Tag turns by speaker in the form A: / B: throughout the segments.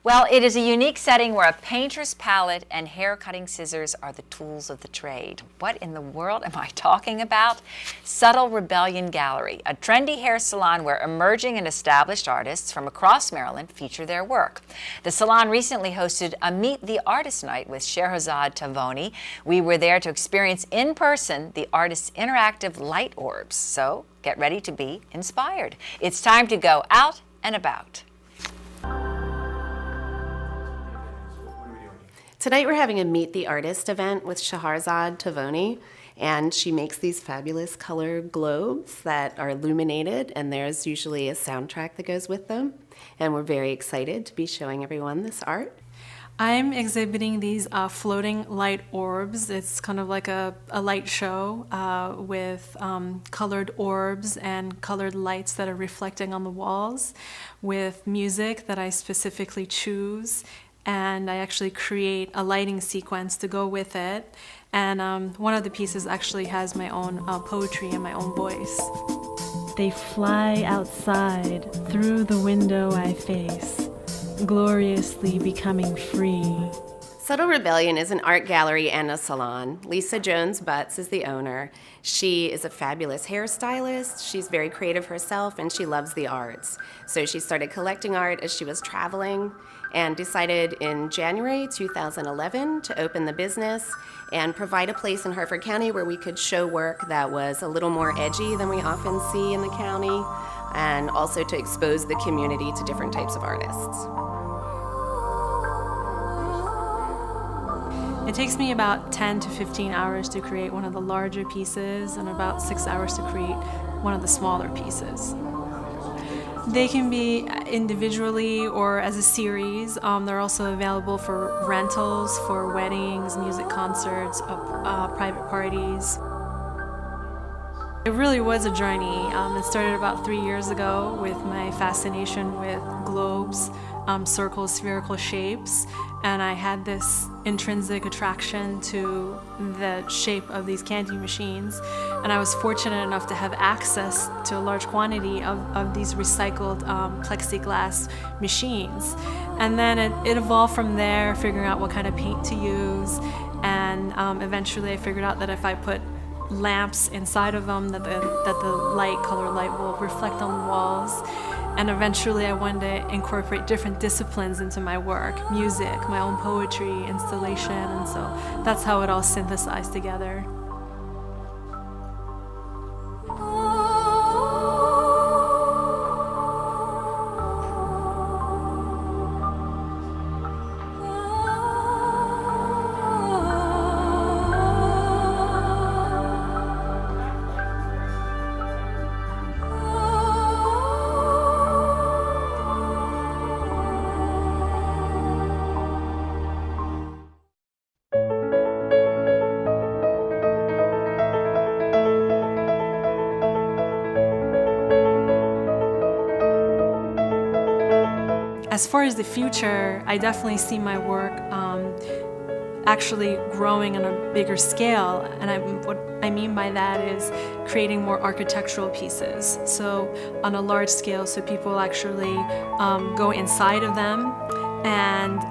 A: Well, it is a unique setting where a painter's palette and hair-cutting scissors are the tools of the trade. What in the world am I talking about? Subtle Rebellion Gallery, a trendy hair salon where emerging and established artists from across Maryland feature their work. The salon recently hosted a Meet the Artist night with Shahrzad Taavoni. We were there to experience in person the artist's interactive light orbs. So get ready to be inspired. It's time to go out and about.
B: Tonight we're having a Meet the Artist event with Shahrzad Taavoni, and she makes these fabulous color globes that are illuminated, and there's usually a soundtrack that goes with them. And we're very excited to be showing everyone this art.
C: I'm exhibiting these floating light orbs. It's kind of like a light show with colored orbs and colored lights that are reflecting on the walls, with music that I specifically choose. And I actually create a lighting sequence to go with it. And one of the pieces actually has my own poetry and my own voice. They fly outside through the window I face, gloriously becoming free.
B: Subtle Rebellion is an art gallery and a salon. Lisa Jones Butts is the owner. She is a fabulous hairstylist. She's very creative herself, and she loves the arts. So she started collecting art as she was traveling and decided in January 2011 to open the business and provide a place in Harford County where we could show work that was a little more edgy than we often see in the county, and also to expose the community to different types of artists.
C: It takes me about 10 to 15 hours to create one of the larger pieces and about 6 hours to create one of the smaller pieces. They can be individually or as a series. They're also available for rentals, for weddings, music concerts, private parties. It really was a journey. It started about 3 years ago with my fascination with globes, circles, spherical shapes, and I had this intrinsic attraction to the shape of these candy machines, and I was fortunate enough to have access to a large quantity of these recycled plexiglass machines. And then it evolved from there, figuring out what kind of paint to use, and eventually I figured out that if I put lamps inside of them, that the color light will reflect on the walls. And eventually I wanted to incorporate different disciplines into my work, music, my own poetry, installation, and so that's how it all synthesized together. As far as the future, I definitely see my work actually growing on a bigger scale, and what I mean by that is creating more architectural pieces. So on a large scale, so people actually go inside of them, and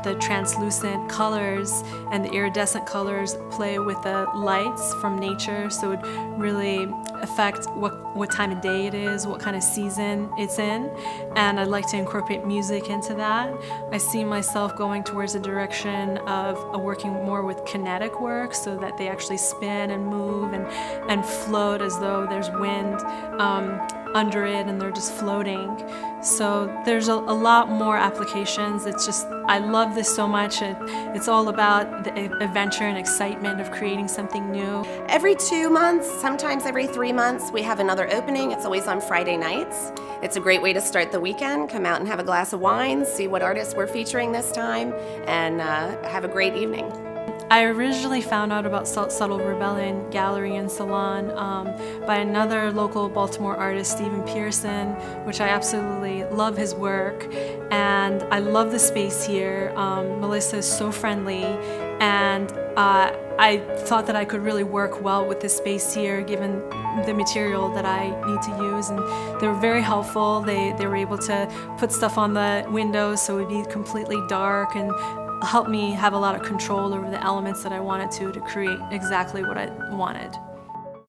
C: the translucent colors and the iridescent colors play with the lights from nature, so it really affect what time of day it is, what kind of season it's in, and I'd like to incorporate music into that. I see myself going towards the direction of working more with kinetic work, so that they actually spin and move and float as though there's wind under it and they're just floating. So there's a lot more applications. It's just, I love this so much. It's all about the adventure and excitement of creating something new.
B: Every 2 months, sometimes every 3 months, we have another opening. It's always on Friday nights. It's a great way to start the weekend. Come out and have a glass of wine, see what artists we're featuring this time, and have a great evening.
C: I originally found out about Subtle Rebellion Gallery and Salon by another local Baltimore artist, Stephen Pearson, which I absolutely love his work. And I love the space here. Melissa is so friendly, and I thought that I could really work well with the space here given the material that I need to use, and they were very helpful. They were able to put stuff on the windows so it would be completely dark and help me have a lot of control over the elements that I wanted to create exactly what I wanted.